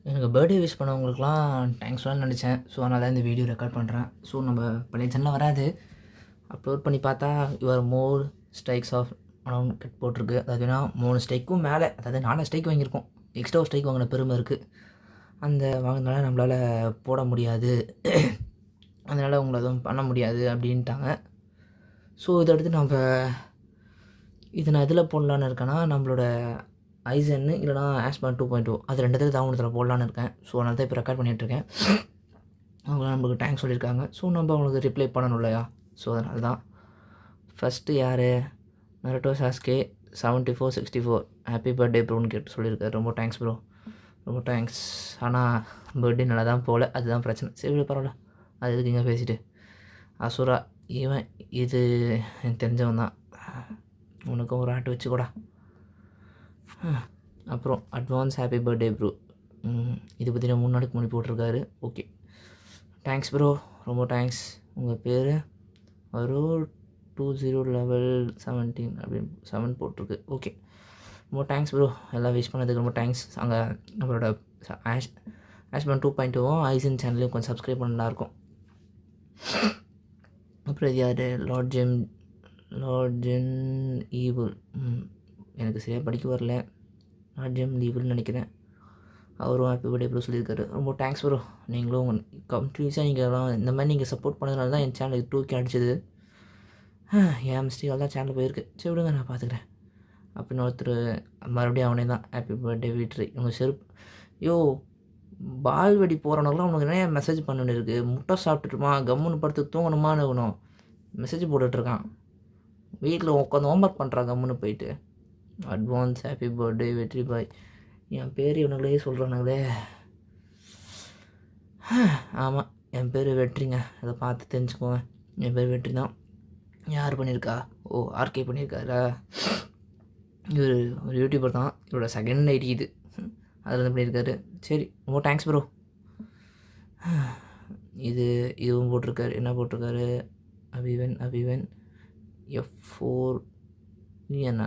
எனக்கு birthday wish பண்ணவங்களுக்குலாம் தேங்க்ஸ்லாம் நினச்சேன். So அதனால தான் இந்த வீடியோ ரெக்கார்ட் பண்ணுறேன். ஸோ நம்ம பழைய சேனலில் வராது. அப்லோட் பண்ணி பார்த்தா your more strikes off around cut போட்டிருக்கு. அதாவதுனா 3 ஸ்ட்ரைக்கும் மேலே, அதாவது 4 ஸ்ட்ரைக் வாங்கியிருக்கோம். எக்ஸ்ட்ரா ஸ்ட்ரைக் வாங்கின பெருமை இருக்குது. அந்த வாங்கினால நம்மளால் போட முடியாது, அதனால் உங்களை எதுவும் பண்ண முடியாது அப்படின்ட்டாங்க. ஸோ இதை அடுத்து இதை நான் எதில் போடலான்னு இருக்கேன்னா, நம்மளோட ஐசன்னு இல்லைனா ஆஷ்பான் 2.0 அது ரெண்டுத்தில் தான் ஒன்றுத்தில் போடலான்னு இருக்கேன். ஸோ அதனால தான் இப்போ ரெக்கார்ட் பண்ணிகிட்ருக்கேன். அவங்க நம்மளுக்கு தேங்க்ஸ் சொல்லியிருக்காங்க. ஸோ நம்ம அவங்களுக்கு ரிப்ளை பண்ணணும் இல்லையா? ஸோ அதனால தான். ஃபஸ்ட்டு யார்? நருட்டோ சாஸ்கே 7464 ஹாப்பி பர்த்டே ப்ரோன்னு கேட்டு சொல்லியிருக்காரு. ரொம்ப தேங்க்ஸ் ப்ரோ, ரொம்ப தேங்க்ஸ். ஆனால் பர்த்டே நல்லா தான் போகல, அதுதான் பிரச்சனை. சரி பரவாயில்ல, அது எதுக்கு இங்கே பேசிட்டு. அசுரா இது எனக்கு தெரிஞ்சவன் தான், உனக்கும் ஒரு ஆட்டு வச்சுக்கூடா. அப்புறம் அட்வான்ஸ் ஹாப்பி பர்த்டே ப்ரோ, இது பற்றி நான் 3 நாளைக்கு முன்னாடி போட்டிருக்காரு. ஓகே, தேங்க்ஸ் ப்ரோ, ரொம்ப தேங்க்ஸ். உங்கள் பேர் அருள் 20 லெவல் 17 அப்படின்னு 7 போட்டிருக்கு. ஓகே, ரொம்ப தேங்க்ஸ் ப்ரோ, எல்லாம் விஷ் பண்ணதுக்கு ரொம்ப தேங்க்ஸ். அங்கே நம்மளோட ஆஷ்பான் 2.0 ஐசன் சேனலையும் கொஞ்சம் சப்ஸ்கிரைப் பண்ண நல்லாயிருக்கும். அப்புறம் இது யார்? லார்ட் ஜென் ஈவில், எனக்கு சரியாக படிக்க வரல, லார்ட் ஜென் ஈவில்னு நினைக்கிறேன். அவரும் ஹாப்பி பர்த்டே ப்ரோ சொல்லியிருக்காரு. ரொம்ப தேங்க்ஸ் ப்ரோ. நீங்களும் கம்ப்ளீஸாக நீங்கள்லாம் இந்த மாதிரி நீங்கள் சப்போர்ட் பண்ணதுனால தான் என் சேனலுக்கு 2K அடிச்சது. என் மிஸ்டேக்கால் தான் சேனல் போயிருக்கு. சரி விடுங்க, நான் பார்த்துக்கிறேன் அப்படின்னு ஒருத்தர் மறுபடியும் அவனே தான் ஹாப்பி பர்த்டே வீட்ரி. உங்கள் செருப்பு பால் வெடி போகிறவனுக்குலாம் உனக்கு நிறைய மெசேஜ் பண்ணணும் இருக்குது. முட்டை சாப்பிட்டுட்டுமா, கம்முன்னு படுத்து தூங்கணுமான்னு இருக்கணும், மெசேஜ் போட்டுட்ருக்கான். வீட்டில் உட்காந்து ஹோம்ஒர்க் பண்ணுறான் கம்முன்னு போயிட்டு. அட்வான்ஸ் ஹாப்பி பர்த்டே வெற்றி பாய். என் பேர் இவனுங்களே சொல்கிறானுங்களே. ஆமாம், என் பேர் வெற்றிங்க, அதை பார்த்து தெரிஞ்சுக்கோங்க. என் பேர் வெற்றி தான். யார் பண்ணியிருக்கா? ஓ, ஆர்கே பண்ணியிருக்காரா? இவர் ஒரு யூடியூபர் தான், இவரோட செகண்ட் ஐடி இது, அதில் வந்து பண்ணியிருக்காரு. சரி, ரொம்ப தேங்க்ஸ் ப்ரோ. இதுவும் போட்டிருக்காரு. என்ன போட்டிருக்காரு? அபிவன் F4 என்ன?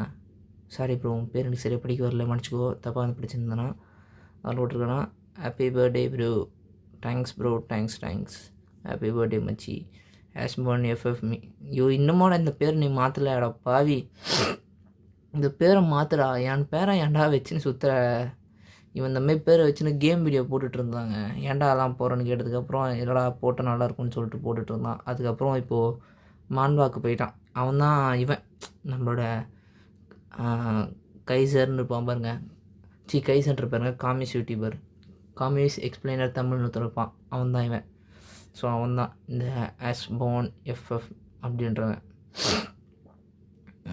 சாரி ப்ரோ, உன் பேர் எனக்கு சரியாக படிக்க வரல, மன்னிச்சிக்கோ, தப்பாக வந்து படிச்சிருந்தேன்னா. அதில் போட்டிருக்கேன்னா happy birthday bro, thanks bro, thanks happy birthday மச்சி, ஆஷ்பான் FF மீ. ஐயோ, இன்னுமோட இந்த பேர் நீ மாற்றலையாடா பாவி, இந்த பேரை மாற்றுடா. என் பேரை ஏன்டா வச்சுன்னு சுற்றுற? இவன் இந்த மாதிரி பேரை வச்சுன்னு கேம் வீடியோ போட்டுட்டு இருந்தாங்க. ஏன்டா எல்லாம் போகிறேன்னு கேட்டதுக்கப்புறம் இல்லைடா போட்டால் நல்லாயிருக்கும்னு சொல்லிட்டு போட்டுட்டு இருந்தான். அதுக்கப்புறம் இப்போது மான்வாக்கு போயிட்டான். அவன் தான் இவன் நம்மளோட கைசர்னு இருப்பான் பாருங்க, கைசர்ன்ற பாருங்க, காமிஸ் யூடியூபர், காமிஸ் எக்ஸ்பிளைனர் தமிழ்னு ஒருத்தர் இருப்பான், அவன் தான் இவன். ஸோ அவன் தான் இந்த ஆஷ்பான் FF அப்படின்றவன்.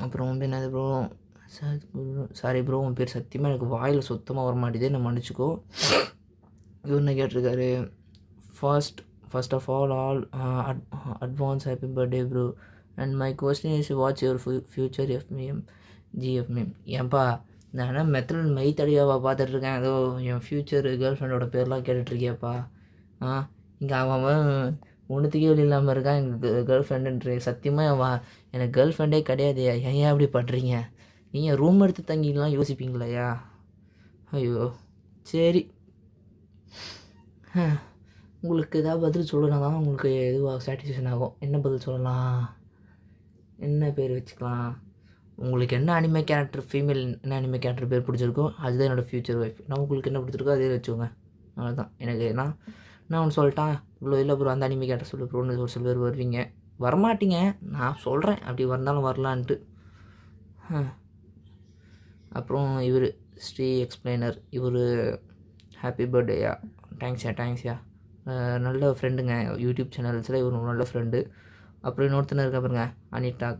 அப்புறம் வந்து என்னது ப்ரோ? சாரி ப்ரோ, உன் பேர் சத்தியமாக எனக்கு வாயில் சுத்தமாக வர மாட்டேதே, நான் மன்னிச்சிக்கோ. இவர் என்ன கேட்டிருக்காரு? First of all advance happy birthday bro, and my question is watch your future GFMM. ஏன்பா, நான் என்ன மெத்தட் மை தடியாவா பார்த்துட்ருக்கேன்? ஏதோ என் ஃப்யூச்சர் கேர்ள் ஃப்ரெண்டோட பேர்லாம் கேட்டுட்ருக்கியாப்பா? இங்கே அவன் ஒன்றுத்துக்கே வழி இல்லாமல் இருக்கான், எங்கள் கேர்ள் ஃப்ரெண்டுன்ற. சத்தியமாக எனக்கு கேர்ள் ஃப்ரெண்டே கிடையாது. ஏன் அப்படி பண்ணுறீங்க? நீங்கள் ரூம் எடுத்து தங்கிலாம் யோசிப்பீங்களையா? ஐயோ, சரி, உங்களுக்கு ஏதாவது பதில் சொல்லணும் தான் உங்களுக்கு எதுவாக சாட்டிஸ்ஃபேக்ஷன் ஆகும். என்ன பதில் சொல்லலாம்? என்ன பேர் வச்சுக்கலாம்? உங்களுக்கு என்ன அனிமே கேரக்டர், ஃபீமேல் என்ன அனிமே கேரக்டர் பேர் பிடிச்சிருக்கோ அதுதான் என்னோடய ஃப்யூச்சர் ஒய்ஃப். நான் உங்களுக்கு என்ன பிடிச்சிருக்கோ அதே வச்சுக்கோங்க, அவ்வளோதான். எனக்கு நான் ஒன்று சொல்லிட்டேன், இவ்வளோ இல்லை ப்ரோ, அந்த அனிமே கேரக்டர் சொல்லு ப்ரோன்னு ஒரு சில பேர் வருவீங்க, வரமாட்டீங்க. நான் சொல்கிறேன், அப்படி வந்தாலும் வரலான்ட்டு. அப்புறம் இவர் ஸ்ரீ எக்ஸ்பிளைனர், இவர் ஹாப்பி பர்த்டேயா, தேங்க்ஸ்யா, நல்ல ஃப்ரெண்டுங்க, யூடியூப் சேனல்ஸில் இவர் நல்ல ஃப்ரெண்டு. அப்புறம் இன்னொருத்தனை இருக்கா பாருங்க, அனிதா.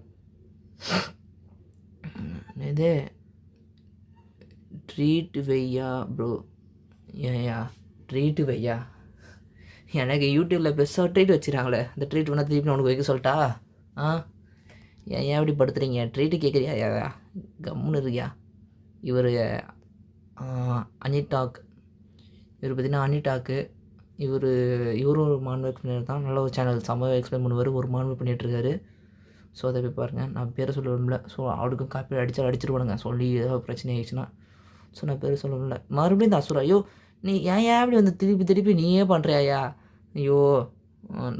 இது ட்ரீட் வையா ப்ரோ. ஏயா ட்ரீட்டு வையா? எனக்கு யூடியூப்பில் பெருசாக ட்ரீட் வச்சுருக்காங்களே, அந்த ட்ரீட் வேணால் திருப்பி நான் உனக்கு வைக்க சொல்லிட்டா? ஏன் எப்படி படுத்துறீங்க? ட்ரீட்டு கேட்குறியா? கம்முன்னு இருக்கியா? இவர் அனிடாக், இவர் பார்த்தீங்கன்னா அனிடாக்கு. இவரும் ஒரு மான்வே எக்ஸ்பிளைனர் தான், நல்ல ஒரு சேனல், செம்ம எக்ஸ்பிளைன் பண்ணுவார், ஒரு மான்வே பண்ணிகிட்ருக்காரு. ஸோ அதை போய் பாருங்கள். நான் பேரை சொல்ல விரும்பல, ஸோ அவருக்கும் காப்பி அடிச்சிருவானுங்க சொல்லி ஏதாவது பிரச்சனை ஆகிடுச்சுன்னா. ஸோ நான் பேர் சொல்ல முடியல. மறுபடியும் இந்த அசுரா, ஐயோ நீ ஏன்யா இப்படி வந்து திருப்பி திருப்பி நீயே பண்ணுறியாயா? ஐயோ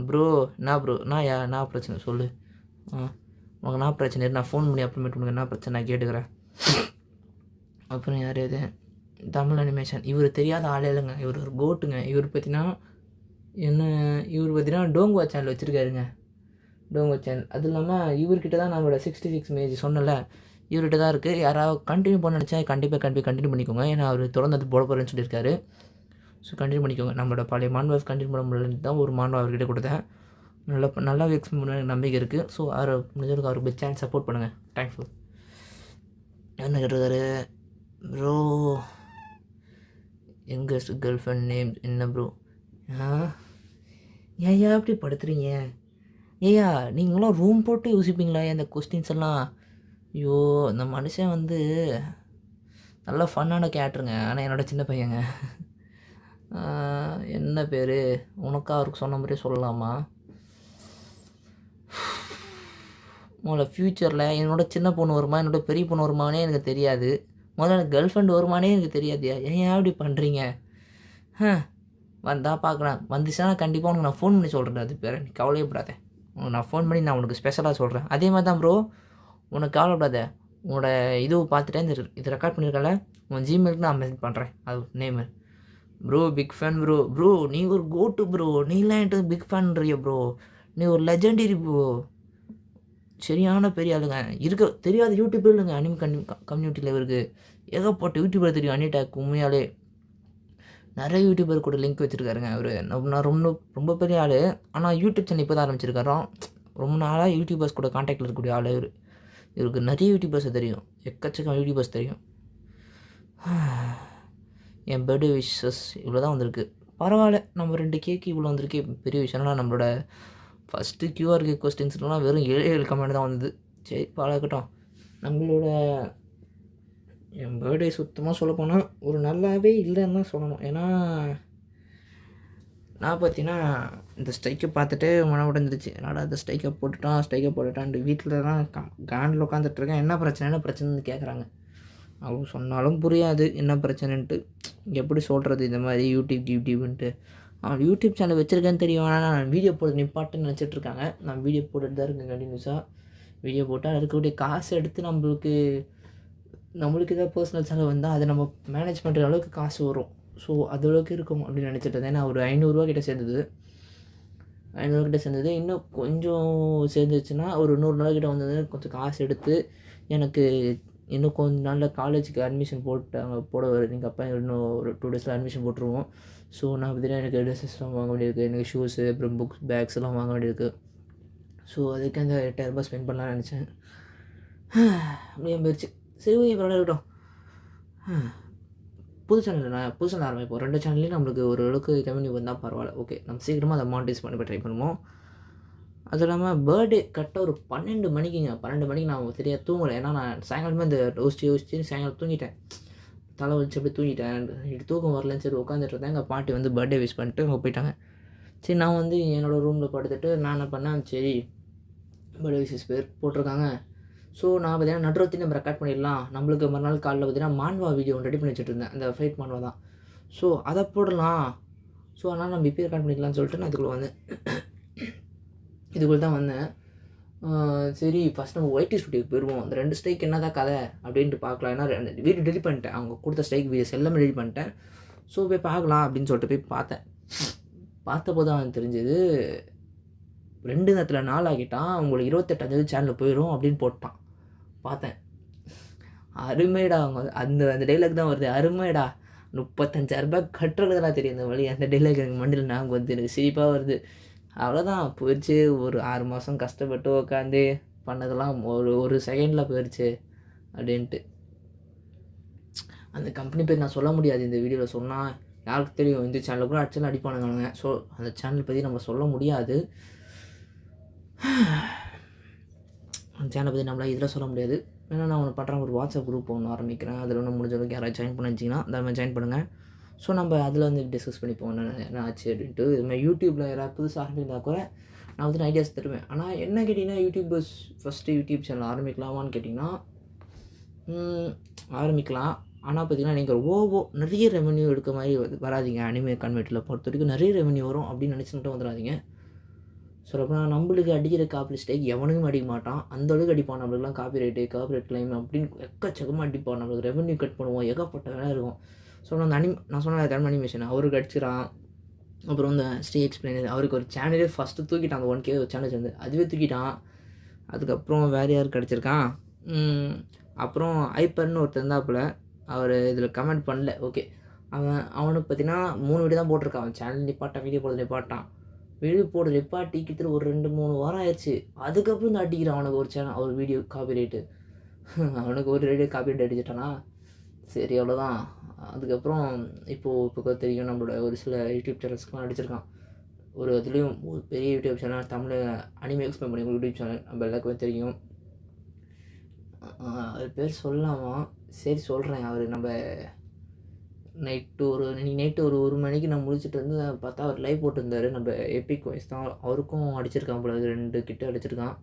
ப்ரோ, என்ன ப்ரோ, என்ன பிரச்சனை சொல்லு. உனக்கு என்ன பிரச்சனை? நான் ஃபோன் பண்ணி அப்புறமேட்டு உனக்கு என்ன பிரச்சனை நான் கேட்டுக்கிறேன். அப்புறம் யார் இது? தமிழ் அனிமேஷன். இவர் தெரியாத ஆளே இல்லைங்க. இவர் ஒரு கோட்டுங்க. இவர் பார்த்தீங்கன்னா டோங்குவா சேனல் வச்சுருக்காருங்க. டோங்குவா சேனல். அது இல்லாமல் இவர்கிட்ட தான் நம்மளோட 66 மேஜ் சொன்னல, இவர்கிட்ட தான் இருக்குது. யாராவது கண்டினியூ பண்ண நினச்சா கண்டிப்பாக கண்டினியூ பண்ணிக்கோங்க. ஏன்னா அவர் தொடர்ந்து அது போட போகிறேன்னு சொல்லியிருக்காரு. ஸோ கண்டினியூ பண்ணிக்கோங்க. நம்மளோட பழைய மான்வாஸ் கண்டினியூ பண்ண முடியலன்னு தான் ஒரு மான்வா அவர்கிட்ட கொடுத்தேன். நல்லா எக்ஸ்பிளைன் பண்ண எனக்கு நம்பிக்கை இருக்குது. ஸோ முடிஞ்சவருக்கு அவருக்கு பெஸ்ட் சேனல் சப்போர்ட் பண்ணுங்கள். தேங்க்ஃபுல். என்ன கேட்டிருக்காரு? ப்ரோ எங்கஸ்ட் கேர்ள் ஃப்ரெண்ட் நேம் என்ன ப்ரோ? ஏயா அப்படி படுத்துறீங்க? ஏயா நீங்களாம் ரூம் போட்டு யோசிப்பீங்களா இந்த கொஸ்டின்ஸ் எல்லாம்? ஐயோ இந்த மனுஷன் வந்து நல்லா ஃபன்னான கேட்டுருங்க. ஆனால் என்னோடய சின்ன பையங்க. என்ன பேர்? உனக்கா அவருக்கு சொன்ன மாதிரியே சொல்லலாமா? முதல்ல ஃப்யூச்சரில் என்னோட சின்ன பொண்ணு வருமா, என்னோட பெரிய பொண்ணு வருமானே எனக்கு தெரியாது. முதல்ல எனக்கு கேர்ள் ஃப்ரெண்ட் வருமானே எனக்கு தெரியாதுயா. ஏன் அப்படி பண்ணுறீங்க? வந்தால் பார்க்கலாம். வந்துச்சுன்னா கண்டிப்பாக உனக்கு நான் ஃபோன் பண்ணி சொல்கிறேன். அது பேர் நீ கவலையப்படாத. உனக்கு நான் ஃபோன் பண்ணி நான் உனக்கு ஸ்பெஷலாக சொல்கிறேன். அதே மாதிரி தான் ப்ரோ, உனக்கு கவலைப்படாத. உன்னோட இதுவை பார்த்துட்டேன், இது ரெக்கார்ட் பண்ணியிருக்கல, உன் ஜிமெயிலுக்கு நான் மெசேஜ் பண்ணுறேன். அது name bro. Big fan bro. நீ ஒரு கோட்டு ப்ரோ. நீலாம் என்கிட்ட பிக் ஃபேன்றிய ப்ரோ. நீ ஒரு லெஜெண்டரி ப்ரோ. சரியான பெரிய ஆளுங்க. தெரியாத யூடியூபர் இல்லைங்க. கம்யூனிட்டியில் இருக்குது ஏகப்பட்ட யூடியூபர் தெரியும். அனிடேக் உண்மையாலே நிறைய யூடியூபர் கூட லிங்க் வச்சுருக்காருங்க. அவர் நான் ரொம்ப பெரிய ஆள். ஆனால் யூடியூப் சேனல் இப்போ தான் ஆரம்பிச்சிருக்காரோம். ரொம்ப நாளாக யூடியூபர்ஸ் கூட கான்டாக்டில் இருக்கக்கூடிய ஆள் இவருக்கு நிறைய யூடியூபர்ஸை தெரியும். எக்கச்சக்கம் யூடியூபர்ஸ் தெரியும். என் பர்த்டே விஷஸ் இவ்வளோ தான் வந்திருக்கு. பரவாயில்ல, நம்ம 2 கேக்கு இவ்வளோ வந்திருக்கே பெரிய விஷயம்னா. நம்மளோட ஃபஸ்ட்டு கியூஆர்கே கொஸ்டின்ஸ்லாம் வெறும் 7 கமெண்ட் தான் வந்தது. சரி பழகட்டும். நம்மளோட என் பர்த்டே சுத்தமாக சொல்ல போனால் ஒரு நல்லாவே இல்லைன்னு தான் சொல்லணும். ஏன்னா நான் பார்த்தீங்கன்னா இந்த ஸ்ட்ரைக்கை பார்த்துட்டு மன உடஞ்சிருச்சு. என்னடா இந்த ஸ்ட்ரைக்கை போட்டுட்டான்ட்டு வீட்டில் தான் காண்டில் உட்காந்துட்ருக்கேன். என்ன பிரச்சனைன்னு கேட்குறாங்க. அவங்க சொன்னாலும் புரியாது என்ன பிரச்சனைன்ட்டு. எப்படி சொல்கிறது இந்த மாதிரி யூடியூப்ன்ட்டு. அவன் யூடியூப் சேனல் வச்சுருக்கேன்னு தெரியும். ஆனால் நான் வீடியோ போட்டு நிப்பாட்டுன்னு நினச்சிட்ருக்காங்க. நான் வீடியோ போட்டுட்டு தான் இருக்கேன் கண்டினியூஸாக. வீடியோ போட்டால் இருக்கக்கூடிய காசு எடுத்து நம்மளுக்கு ஏதாவது பர்சனல் செலவு வந்தால் அதை நம்ம மேனேஜ் பண்ணுற அளவுக்கு காசு வரும். ஸோ அதளவுக்கு இருக்கும் அப்படின்னு நினச்சிட்டு இருந்தேன். ஏன்னா ஒரு 500 கிட்ட சேர்ந்தது. இன்னும் கொஞ்சம் சேர்ந்துச்சுன்னா ஒரு 100 நாள் கிட்ட வந்தது. கொஞ்சம் காசு எடுத்து எனக்கு இன்னும் கொஞ்சம் நாளில் காலேஜுக்கு அட்மிஷன் போட வருது எங்கள் அப்பா. இன்னும் ஒரு 2 டேஸில் அட்மிஷன் போட்டுருவோம். ஸோ நான் பார்த்தீங்கன்னா எனக்கு ட்ரெஸ்ஸஸ்லாம் வாங்க வேண்டியிருக்கு. எனக்கு ஷூஸு அப்புறம் புக்ஸ் பேக்ஸ் எல்லாம் வாங்க வேண்டியிருக்கு. ஸோ அதுக்கு அந்த 8000 ஸ்பெண்ட் பண்ணலாம்னு நினச்சேன். அப்படியே போயிடுச்சு. சரி ஓகே பரவாயில்ல இருக்கட்டும். புது சேனல் ஆரம்பிப்போம். 2 சேனல்லையும் நம்மளுக்கு ஓரளவுக்கு ரெவன்யூ வந்தால் பரவாயில்ல. ஓகே நம்ம சீக்கிரமாக அதை மானிட்டைஸ் பண்ணி ட்ரை பண்ணுவோம். அதுவும் இல்லாமல் பர்த்டே கரெக்டாக ஒரு 12 மணிக்குங்க. 12 மணிக்கு நான் சரியாக தூங்கலை. ஏன்னா நான் சாயங்காலமே இந்த யோசிச்சு சாயங்காலம் தூங்கிட்டேன். தலை வலிச்சு அப்படி தூங்கிட்டேன். தூக்கம் வரலன்னு சரி உட்காந்துட்டு இருந்தேன். எங்கள் பாட்டி வந்து பர்த்டே விஷ் பண்ணிட்டு அவங்க போயிட்டாங்க. சரி நான் வந்து என்னோடய ரூமில் படுத்துட்டு நான் என்ன பண்ணேன், சரி பர்த்டே விஷஸ் பேர் போட்டிருக்காங்க. ஸோ நான் பார்த்தீங்கன்னா நடுரோத்தி நம்ம ரெக்கார்ட் பண்ணிடலாம். நம்மளுக்கு மறுநாள் காலையில் பார்த்தீங்கன்னா மான்வா வீடியோ ரெடி பண்ணி வச்சுட்டு இருந்தேன். அந்த ஃபைட் மான்வா தான். ஸோ அதை போடலாம். ஸோ அதனால் நம்ம இப்போ ரெக்கார்ட் பண்ணிக்கலாம்னு சொல்லிட்டு நான் இதுக்குள்ளே தான் வந்தேன். சரி ஃபஸ்ட் நம்ம ஒயிட்டி ஸ்டுடியோக்கு போயிடுவோம். அந்த 2 ஸ்ட்ரைக் என்ன தான் கதை அப்படின்ட்டு பார்க்கலாம். ஏன்னா வீடியோ டெலிட் பண்ணிட்டேன். அவங்க கொடுத்த ஸ்ட்ரைக் வீடியோஸ் எல்லாமே டெலிட் பண்ணிட்டேன். ஸோ போய் பார்க்கலாம் அப்படின்னு சொல்லிட்டு போய் பார்த்தப்போ தான் தெரிஞ்சது 2 நேரத்தில் 4 ஆகிட்டான். உங்களுக்கு 28 சேனலில் போயிடும் அப்படின்னு போட்டான். பார்த்தேன். அருமைடா. அவங்க அந்த டைலாக் தான் வருது. அருமைடா 35,000 கட்டுறதுலாம் தெரியும். இந்த வழி அந்த டைலாக் எனக்கு மண்டியில் நாங்கள் வந்து எனக்கு சிரிப்பாக வருது. அவ்வளோதான் போயிடுச்சு. ஒரு 6 மாதம் கஷ்டப்பட்டு உட்காந்து பண்ணதெல்லாம் ஒரு செகண்டில் போயிடுச்சு அப்படின்ட்டு. அந்த கம்பெனி பேர் நான் சொல்ல முடியாது இந்த வீடியோவில். சொன்னால் யாருக்கு தெரியும்? இந்த சேனலில் கூட அடிச்சாலும் அடிப்பானுங்க. ஸோ அந்த சேனல் பற்றி நம்ம சொல்ல முடியாது. அந்த சேனலை பற்றி நம்மளால் இதில் சொல்ல முடியாது. ஏன்னா நான் ஒன்று பண்ணுறேன், ஒரு வாட்ஸ்அப் குரூப் ஒன்று ஆரம்பிக்கிறேன். அதில் ஒன்று முடிஞ்ச அளவுக்கு யாராவது ஜாயின் பண்ண வச்சிங்கன்னா அந்த மாதிரி ஜாயின் பண்ணுங்கள். ஸோ நம்ம அதில் வந்து டிஸ்கஸ் பண்ணிப்போம் என்ன ஆச்சு அப்படின்ட்டு. இதுமாதிரி யூடியூப்பில் யாராவது புதுசாக ஆரம்பிக்கிறதா கூட நான் வந்து ஐடியாஸ் தருவேன். ஆனால் என்ன கேட்டிங்கன்னா யூடியூபர்ஸ் ஃபஸ்ட்டு யூடியூப் சேனல் ஆரம்பிக்கலாமான்னு கேட்டிங்கன்னா ஆரம்பிக்கலாம். ஆனால் பார்த்தீங்கன்னா நீங்கள் நிறைய ரெவென்யூ எடுக்க மாதிரி வராதிங்க. அனிமே கன்வெர்ட்டில் பொறுத்த வரைக்கும் நிறைய ரெவென்யூ வரும் அப்படின்னு நினச்சிட்டு வந்துடாதீங்க. சொல்லப்போனால் நம்மளுக்கு அடிக்கிற காப்பி ஸ்ட்ரைக் எவனுக்கும் அடிக்க மாட்டான். அந்தளவுக்கு அடிப்பான். நம்மளுக்குலாம் காப்பிரைட் கிளைம் அப்படின்னு எக்கச்சக்கமாக அடிப்பான். நம்மளுக்கு ரெவென்யூ கட் பண்ணுவோம், ஏகப்பட்ட வேலை இருக்கும். ஸோ நான் சொன்ன தமிழ் அனிமேஷன் அவருக்கு அடிச்சிடான். அப்புறம் இந்த ஸ்ரீ எக்ஸ்பிளைனர் அவருக்கு ஒரு சேனலே ஃபஸ்ட்டு தூக்கிட்டான். அந்த 1K ஒரு சேனல் சேர்ந்து அதுவே தூக்கிட்டான். அதுக்கப்புறம் வேறு யாருக்கு கிடச்சிருக்கான். அப்புறம் ஐப்பர்னு ஒருத்தர் இருந்தாப்புல, அவர் இதில் கமெண்ட் பண்ணல. ஓகே, அவனுக்கு பார்த்தீங்கன்னா 3 வீடியோ தான் போட்டிருக்கான். அவன் சேனல் வீடியோ போடுறது நிப்பாட்டி கிட்ட ஒரு 2-3 வாரம் ஆயிடுச்சு. அதுக்கப்புறம் இந்த அடிக்கிறான் அவனுக்கு ஒரு சேனல் ஒரு வீடியோ காப்பிரைட்டு. அவனுக்கு ஒரு வீடியோ காப்பிரைட் அடிச்சிட்டானா சரி அவ்வளோதான். அதுக்கப்புறம் இப்போ தெரியும் நம்மளோட ஒரு சில யூடியூப் சேனல்ஸ்க்குலாம் அடிச்சிருக்கான். அதுலேயும் ஒரு பெரிய YouTube channel Tamil anime explain பண்ணி யூடியூப் சேனல் நம்ம எல்லாருக்குமே தெரியும். அது பேர் சொல்லலாமா? சரி சொல்கிறேன். அவர் நம்ம நைட்டு ஒரு 1 மணிக்கு நான் முடிச்சுட்டு வந்து பார்த்தா அவர் லைவ் போட்டிருந்தார். நம்ம எபிக் வாய்ஸ் தான். அவருக்கும் அடிச்சிருக்கான் போல 2 கிட்ட அடிச்சிருக்கான்.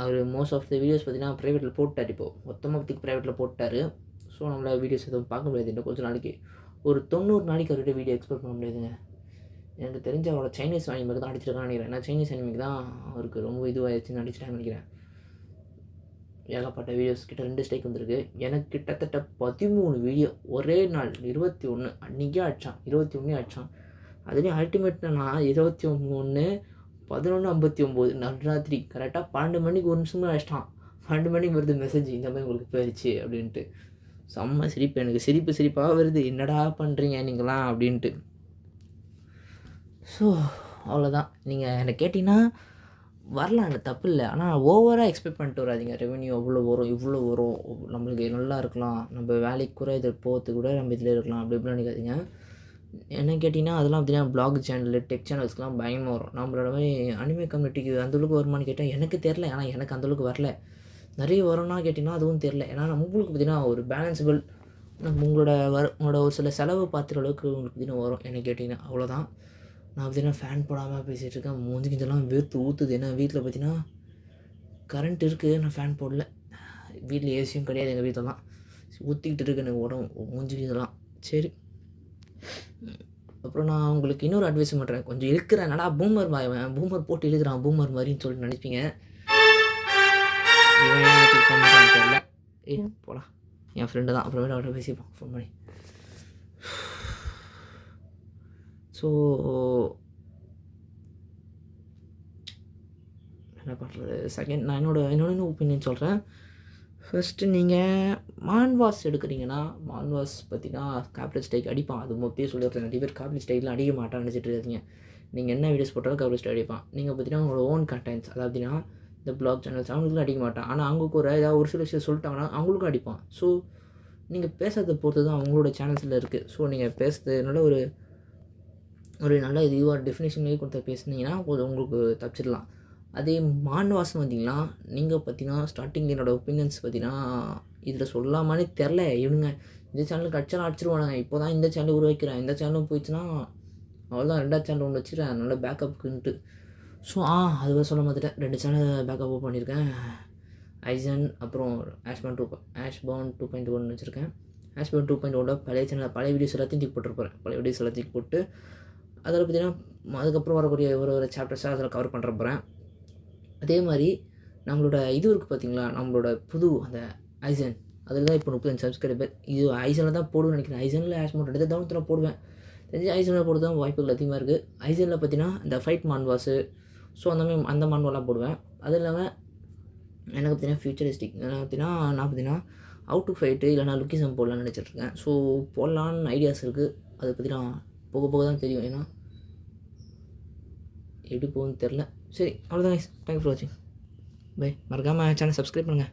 அவர் மோஸ்ட் ஆஃப் த வீடியோஸ் பார்த்தீங்கன்னா ப்ரைவேட்டில் போட்டார். இப்போது மொத்தமாக ப்ரைவேட்டில் போட்டார். ஸோ நம்மளால் வீடியோஸ் எதுவும் பார்க்க முடியாது. இன்னும் கொஞ்சம் நாளைக்கு ஒரு 90 நாளைக்கு அவர்கிட்ட வீடியோ எக்ஸ்போர்ட் பண்ண முடியாதுங்க. எனக்கு தெரிஞ்ச அவரோட சைனீஸ் அனிமேக்கு தான் அடிச்சிருக்கான்னு நினைக்கிறேன். ஏன்னா சைனீஸ் அனிமேக்கு தான் அவருக்கு ரொம்ப இதுவாகிடுச்சுன்னு அடிச்சிட்டான்னு நினைக்கிறேன். ஏகப்பட்ட வீடியோஸ் கிட்ட 2 ஸ்ட்ரைக் வந்திருக்கு. எனக்கு கிட்டத்தட்ட 13 வீடியோ ஒரே நாள் 21 அன்றைக்கே அடித்தான். 21 அடித்தான். அதுலேயும் அல்டிமேட்னா நான் 21 11:59 நடுராத்திரி கரெக்டாக 12 மணிக்கு 1 நிமிஷமாக அடிச்சிட்டான். 12 மணிக்கு வருது மெசேஜ், இந்த மாதிரி உங்களுக்கு போயிடுச்சு அப்படின்ட்டு. செம்ம சிரிப்பு. எனக்கு சிரிப்பாக வருது. என்னடா பண்ணுறீங்க நீங்களாம் அப்படின்ட்டு. ஸோ அவ்வளோதான். நீங்கள் என்னை கேட்டிங்கன்னா வரலாம், எனக்கு தப்பு இல்லை. ஆனால் ஓவராக எக்ஸ்பெக்ட் பண்ணிட்டு வராதிங்க. ரெவென்யூ அவ்வளோ வரும், இவ்வளோ வரும், நம்மளுக்கு நல்லா இருக்கலாம், நம்ம வேலைக்கு கூட இதில் போகிறது கூட நம்ம இதில் இருக்கலாம் அப்படி இப்படின்னு நினைக்காதீங்க. என்ன கேட்டிங்கன்னா அதெல்லாம் பார்த்தீங்கன்னா ப்ளாக் சேனல் டெக் சேனல்ஸ்க்குலாம் பயமாக வரும். நம்மளோட மாதிரி அனிமே கம்யூனிட்டிக்கு அந்தளவுக்கு வருமானு கேட்டால் எனக்கு தெரில. ஏன்னா எனக்கு அந்தளவுக்கு வரல. நிறைய வரும்னா கேட்டிங்கன்னா அதுவும் தெரில. ஏன்னா நம்மளுக்கு பார்த்தீங்கன்னா ஒரு பேலன்ஸபிள் உங்களோட ஒரு சில செலவு பார்த்துற அளவுக்கு உங்களுக்கு பார்த்தீங்கன்னா வரும். என்ன கேட்டிங்கன்னா அவ்வளோதான். நான் பார்த்தீங்கன்னா ஃபேன் போடாமல் பேசிகிட்டு இருக்கேன். மூஞ்சிக்கு இதெல்லாம் வேர்த்து ஊற்றுது. ஏன்னா வீட்டில் பார்த்தீங்கன்னா கரண்ட் இருக்குது, நான் ஃபேன் போடல. வீட்டில் ஏசியும் கிடையாது எங்கள் வீட்டிலலாம். ஊற்றிக்கிட்டு இருக்கு எனக்கு உடம்பு மூஞ்சிக்கு இதெல்லாம். சரி, அப்புறம் நான் உங்களுக்கு இன்னொரு அட்வைஸ் பண்ணுறேன். கொஞ்சம் இருக்கிறேன் நடா பூமர் பாயவன், பூமர் போட்டு இழுக்கிறான் பூமர் மாதிரின்னு சொல்லிட்டு நினைப்பீங்க. தெரியல. போகலாம், என் ஃப்ரெண்டு தான். அப்புறமேட்டு அவர்கிட்ட பேசிப்போம் ஃபோன் பண்ணி. ஸோ என்ன பண்ணுறது, செகண்ட் நான் என்னோட ஒப்பீனியன் சொல்கிறேன். ஃபஸ்ட்டு நீங்கள் மான்வாஸ் எடுக்கிறீங்கன்னா மான்வாஸ் பார்த்தீங்கன்னா காப்பிரைட் ஸ்ட்ரைக் அடிப்பான். அது மொத்தே சொல்லிடுறேன். நிறைய பேர் காப்பிரைட் ஸ்ட்ரைக்லாம் அடிக்க மாட்டான்னு நினச்சிட்டு இருக்கீங்க. நீங்கள் என்ன வீடியோஸ் போட்டாலும் காப்பிரைட் ஸ்ட்ரைக் அடிப்பான். நீங்கள் பார்த்தீங்கன்னா உங்களோட ஓன் கண்டென்ட்ஸ், அதாவது பார்த்தீங்கன்னா இந்த ப்ளாக் சேனல்ஸ் அவங்களுக்குலாம் அடிக்க மாட்டான். ஆனால் அவங்களுக்கு ஏதாவது ஒரு சில விஷயம் சொல்லிட்டாங்கன்னா அவங்களுக்கும் அடிப்பான். ஸோ நீங்கள் பேசுறதை பொறுத்து தான் அவங்களோட சேனல்ஸில் இருக்குது. ஸோ நீங்கள் பேசுறது நல்ல ஒரு நல்ல இதுவாக டெஃபினேஷன்லேயே கொடுத்த பேசுனீங்கன்னா உங்களுக்கு தப்பிச்சிடலாம். அதே மான்வாசம் வந்தீங்கன்னா நீங்கள் பார்த்தீங்கன்னா ஸ்டார்டிங் என்னோடய ஒப்பீனியன்ஸ் பார்த்தீங்கன்னா இதில் சொல்லாமலே தெரில. இவனுங்க இந்த சேனலுக்கு அடிச்சாலும் அடிச்சிருவானுங்க. இப்போ தான் இந்த சேனல் உருவாக்கிறேன், இந்த சேனலும் போயிடுச்சுன்னா அவ்வளோதான், 2வது சேனல் ஒன்று வச்சுக்கிறேன் நல்ல பேக்கப்புக்குன்ட்டு. ஸோ அதுவே சொல்ல மாட்டேன். 2 சேனல் பேக்கப் பண்ணியிருக்கேன். ஐசன் அப்புறம் ஆஷ்பவுண்ட் 2.1 வச்சுருக்கேன். ஆஷ்பவுண்ட் 2.1 பழைய சேனல் பழைய வீடியோஸ் எல்லாத்தையும் தூக்கி போட்டுருப்பேன். பழைய வீடியோஸ் எல்லாத்தையும் போட்டு அதில் பார்த்தீங்கன்னா அதுக்கப்புறம் வரக்கூடிய ஒரு சாப்டர்ஸாக அதில் கவர் பண்ணுற போகிறேன். அதே மாதிரி நம்மளோட இது இருக்குது பார்த்தீங்களா, நம்மளோட புது அந்த ஐசன், அதில் தான் இப்போ 35 சப்ஸ்கிரைபர். இது ஐசனில் தான் போடுவேன்னு நினைக்கிறேன். ஐசனில் ஆஷ்மவுண்ட் எடுத்து டவுன்த்தில் போடுவேன். தெரிஞ்சு ஐசனில் போடுறது தான் வாய்ப்புகள் அதிகமாக இருக்குது. ஐசனில் பார்த்தீங்கன்னா இந்த ஃபைட் மான்வாஸு, ஸோ அந்த மான்வாலாம் போடுவேன். அது இல்லாமல் எனக்கு பார்த்தீங்கன்னா ஃபியூச்சரிஸ்டிக் நான் பார்த்தீங்கன்னா அவுட் டு ஃபைட்டு இல்லைனா லுக்கிசம் போடலான்னு நினச்சிட்ருக்கேன். ஸோ போடலான்னு ஐடியாஸ் இருக்குது. அதை பார்த்தீங்கன்னா போக தான் தெரியும். ஏன்னா எப்படி போகுதுன்னு தெரில. சரி, அவ்வளோதான். தேங்க்ஸ் ஃபார் வாட்சிங். பை. மறக்காமல் சேனல் சப்ஸ்கிரைப் பண்ணுங்கள்.